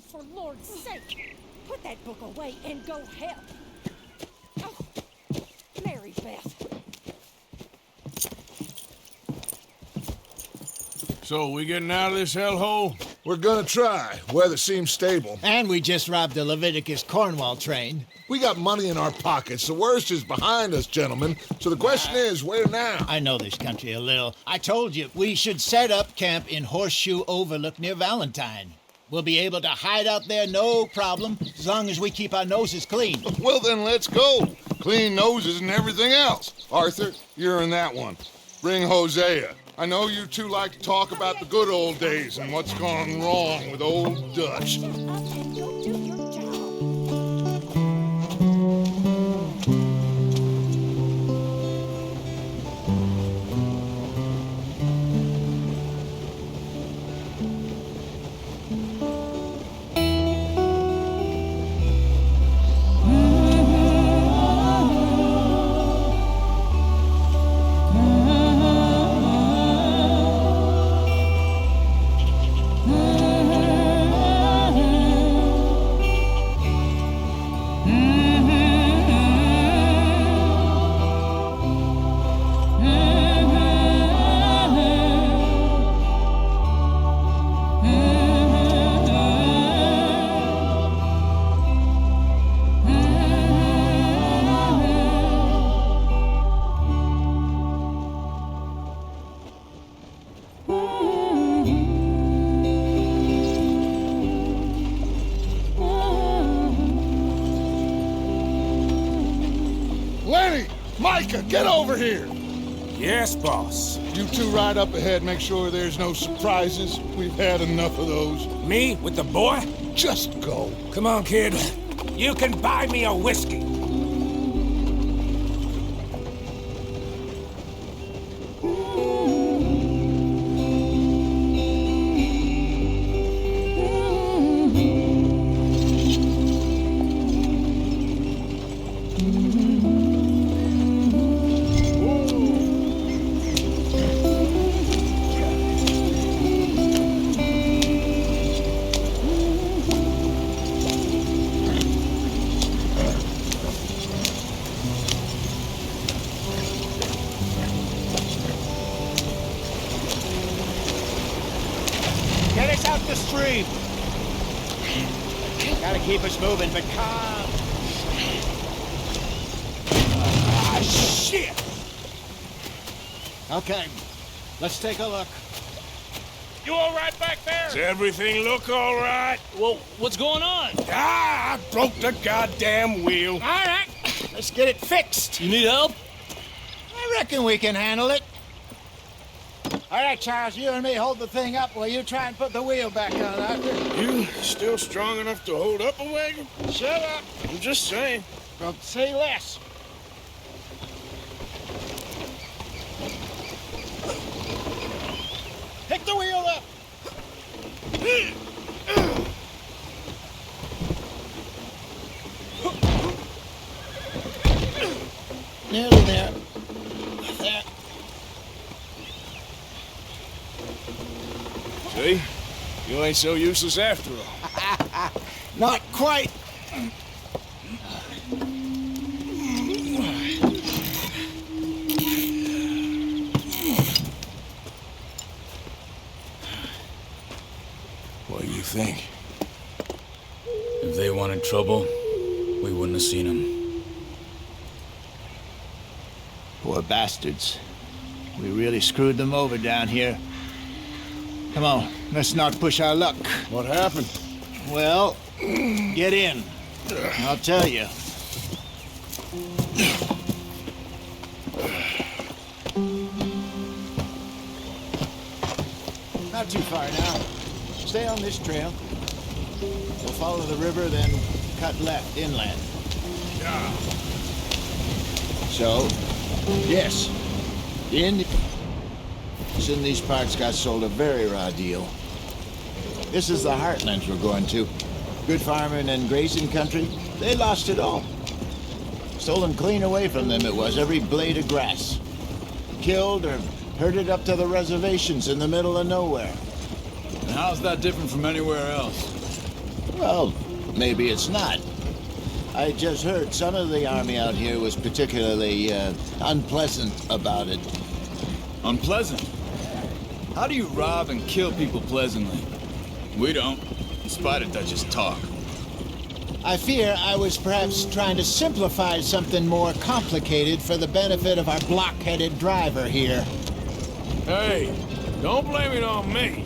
For Lord's sake, put that book away and go help. Oh, Mary Beth. So, we getting out of this hellhole? We're gonna try. Weather seems stable. And we just robbed a Leviticus Cornwall train. We got money in our pockets. The worst is behind us, gentlemen. So the question is, where now? I know this country a little. I told you, we should set up camp in Horseshoe Overlook near Valentine. We'll be able to hide out there, no problem, as long as we keep our noses clean. Well, then let's go. Clean noses and everything else. Arthur, you're in that one. Bring Hosea. I know you two like to talk about the good old days and what's gone wrong with old Dutch. Shut up and go do your job. Micah, get over here! Yes, boss. You two ride up ahead, make sure there's no surprises. We've had enough of those. Me with the boy? Just go. Come on, kid. You can buy me a whiskey. Get us out the stream. Gotta keep us moving, but calm. Ah, shit! Okay, let's take a look. You all right back there? Does everything look all right? Well, what's going on? Ah, I broke the goddamn wheel. All right, let's get it fixed. You need help? I reckon we can handle it. All right, Charles, you and me hold the thing up while you try and put the wheel back on, Arthur. You still strong enough to hold up a wagon? Shut up. I'm just saying. Well, say less. Pick the wheel up. Nearly there. There. See? You ain't so useless after all. Not quite. What do you think? If they wanted trouble, we wouldn't have seen them. Poor bastards. We really screwed them over down here. Come on, let's not push our luck. What happened? Well, get in. I'll tell you. Not too far now. Stay on this trail. We'll follow the river, then cut left inland. Yeah. So, yes, the Indians in these parts got sold a very raw deal. This is the heartlands we're going to. Good farming and grazing country, they lost it all. Stolen clean away from them it was, every blade of grass. Killed or herded up to the reservations in the middle of nowhere. And how's that different from anywhere else? Well, maybe it's not. I just heard some of the army out here was particularly unpleasant about it. Unpleasant? How do you rob and kill people pleasantly? We don't, in spite of Dutch's talk. I fear I was perhaps trying to simplify something more complicated for the benefit of our block-headed driver here. Hey, don't blame it on me.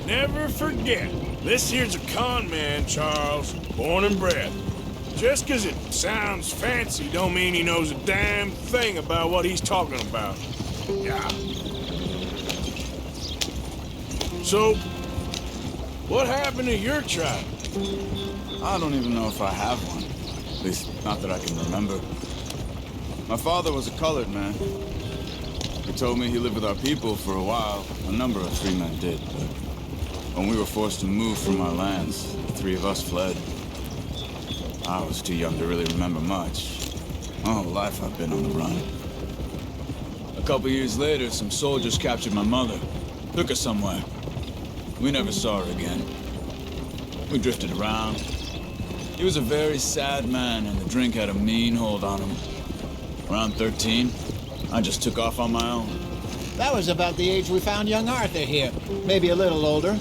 Never forget, this here's a con man, Charles, born and bred. Just 'cause it sounds fancy don't mean he knows a damn thing about what he's talking about. Yeah. So, what happened to your tribe? I don't even know if I have one. At least, not that I can remember. My father was a colored man. He told me he lived with our people for a while. A number of free men did, but when we were forced to move from our lands, the three of us fled. I was too young to really remember much. My whole life I've been on the run. A couple years later, some soldiers captured my mother. Took her somewhere. We never saw her again. We drifted around. He was a very sad man, and the drink had a mean hold on him. Around 13, I just took off on my own. That was about the age we found young Arthur here. Maybe a little older.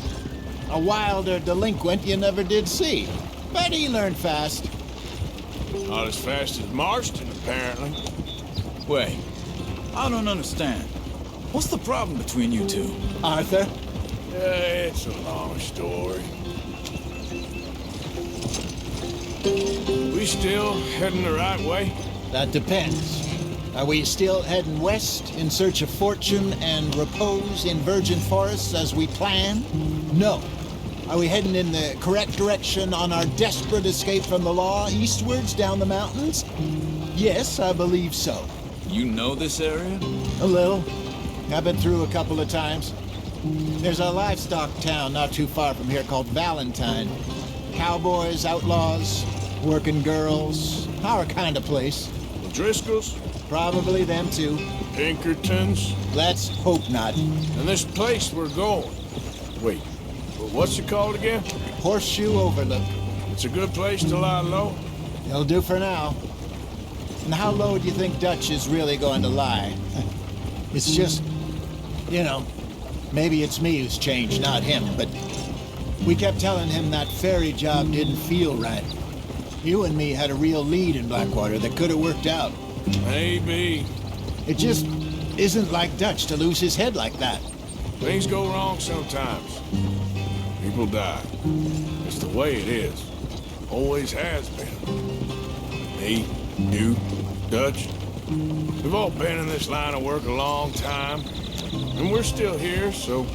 A wilder delinquent you never did see. But he learned fast. Not as fast as Marston, apparently. Wait, I don't understand. What's the problem between you two? Arthur? It's a long story. We still heading the right way? That depends. Are we still heading west in search of fortune and repose in virgin forests as we planned? No. Are we heading in the correct direction on our desperate escape from the law eastwards down the mountains? Yes, I believe so. You know this area? A little. I've been through a couple of times. There's a livestock town not too far from here called Valentine. Cowboys, outlaws, working girls, our kind of place. The Driscolls? Probably them too. Pinkertons? Let's hope not. And this place we're going. Wait, what's it called again? Horseshoe Overlook. It's a good place to lie low? It'll do for now. And how low do you think Dutch is really going to lie? It's just, you know, maybe it's me who's changed, not him, but we kept telling him that ferry job didn't feel right. You and me had a real lead in Blackwater that could have worked out. Maybe. It just isn't like Dutch to lose his head like that. Things go wrong sometimes. People die. It's the way it is. Always has been. Me, you, Dutch. We've all been in this line of work a long time. And we're still here, so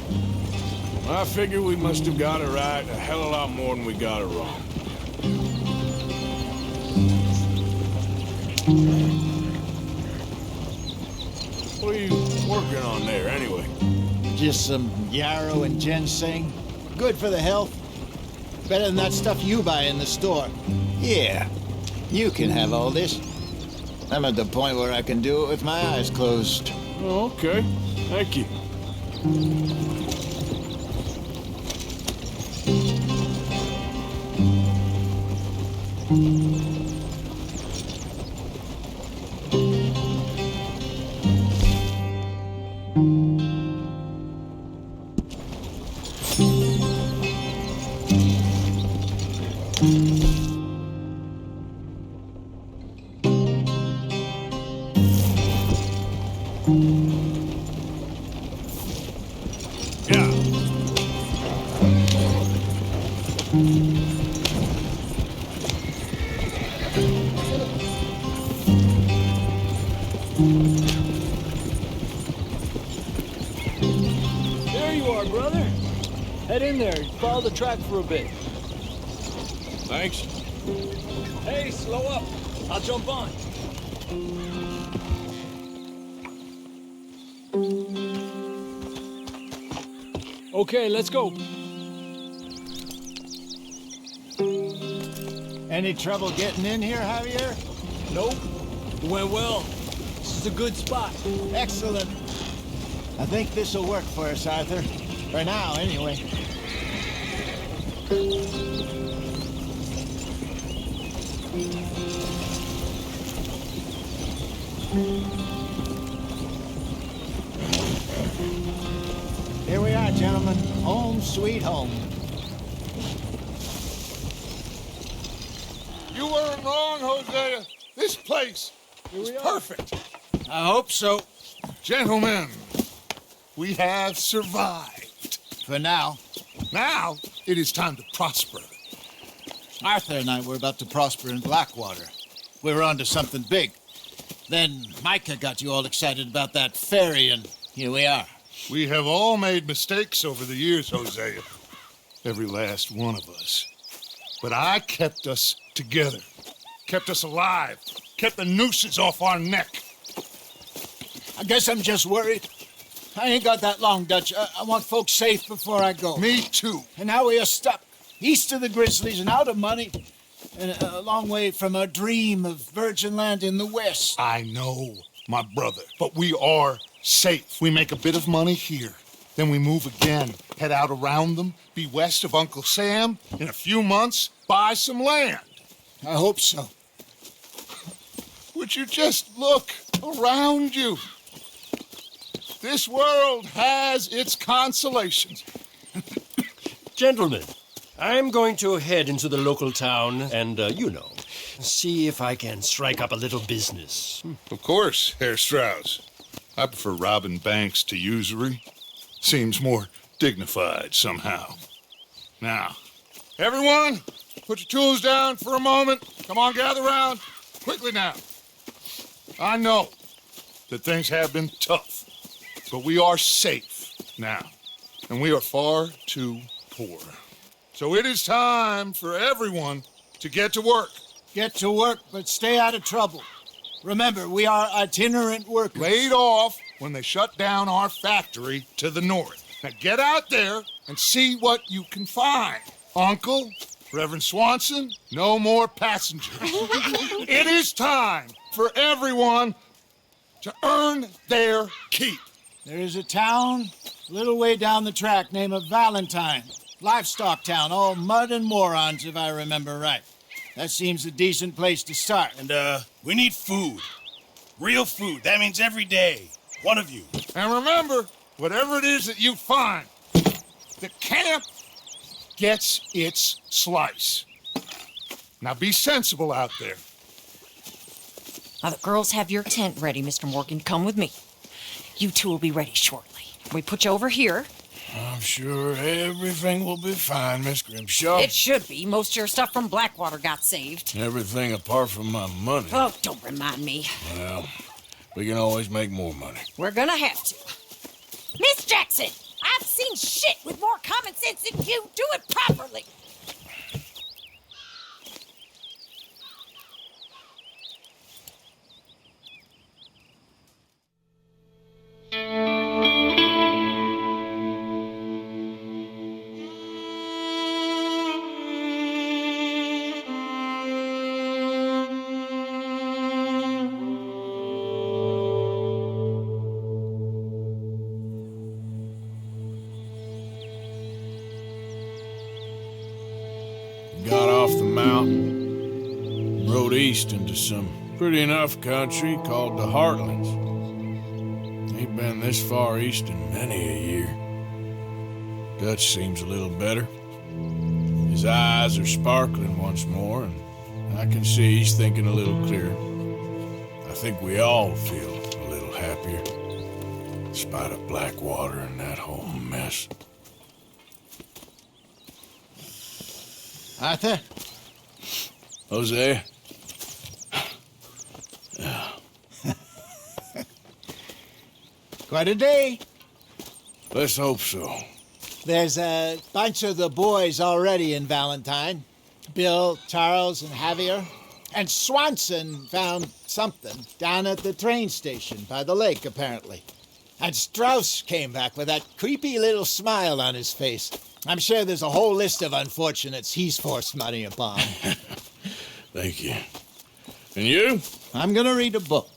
I figure we must have got it right a hell of a lot more than we got it wrong. What are you working on there, anyway? Just some yarrow and ginseng. Good for the health. Better than that stuff you buy in the store. Yeah, you can have all this. I'm at the point where I can do it with my eyes closed. Oh, okay. Thank you. There you are, brother. Head in there. Follow the track for a bit. Thanks. Hey, slow up. I'll jump on. Okay, let's go. Any trouble getting in here, Javier? Nope. It went well. This is a good spot. Excellent. I think this'll work for us, Arthur. For now, anyway. sweet home. You weren't wrong, Hosea. This place is perfect. I hope so. Gentlemen, we have survived. For now. Now, it is time to prosper. Arthur and I were about to prosper in Blackwater. We were onto something big. Then Micah got you all excited about that ferry, and here we are. We have all made mistakes over the years, Hosea. Every last one of us. But I kept us together. Kept us alive. Kept the nooses off our neck. I guess I'm just worried. I ain't got that long, Dutch. I want folks safe before I go. Me too. And now we are stuck, east of the Grizzlies and out of money, and a long way from our dream of virgin land in the west. I know, my brother, but we are safe. We make a bit of money here. Then we move again, head out around them, be west of Uncle Sam. In a few months, buy some land. I hope so. Would you just look around you? This world has its consolations. Gentlemen, I'm going to head into the local town and, see if I can strike up a little business. Of course, Herr Strauss. I prefer robbing banks to usury. Seems more dignified somehow. Now, everyone, put your tools down for a moment. Come on, gather round. Quickly now. I know that things have been tough, but we are safe now, and we are far too poor. So it is time for everyone to get to work. Get to work, but stay out of trouble. Remember, we are itinerant workers. Laid off when they shut down our factory to the north. Now get out there and see what you can find. Uncle, Reverend Swanson, no more passengers. It is time for everyone to earn their keep. There is a town a little way down the track named Valentine. Livestock town, all mud and morons, if I remember right. That seems a decent place to start. And, we need food. Real food. That means every day. One of you. And remember, whatever it is that you find, the camp gets its slice. Now be sensible out there. Now, the girls have your tent ready, Mr. Morgan. Come with me. You two will be ready shortly. We put you over here. I'm sure everything will be fine, Miss Grimshaw. It should be. Most of your stuff from Blackwater got saved. Everything apart from my money. Oh, don't remind me. Well, we can always make more money. We're gonna have to. Miss Jackson, I've seen shit with more common sense than you. Do it properly. Got off the mountain, rode east into some pretty enough country called the Heartlands. Ain't been this far east in many a year. Dutch seems a little better. His eyes are sparkling once more, and I can see he's thinking a little clearer. I think we all feel a little happier, in spite of Blackwater and that whole mess. Arthur? Hosea? Quite a day. Let's hope so. There's a bunch of the boys already in Valentine. Bill, Charles, and Javier. And Swanson found something down at the train station by the lake, apparently. And Strauss came back with that creepy little smile on his face. I'm sure there's a whole list of unfortunates he's forced money upon. Thank you. And you? I'm gonna read a book.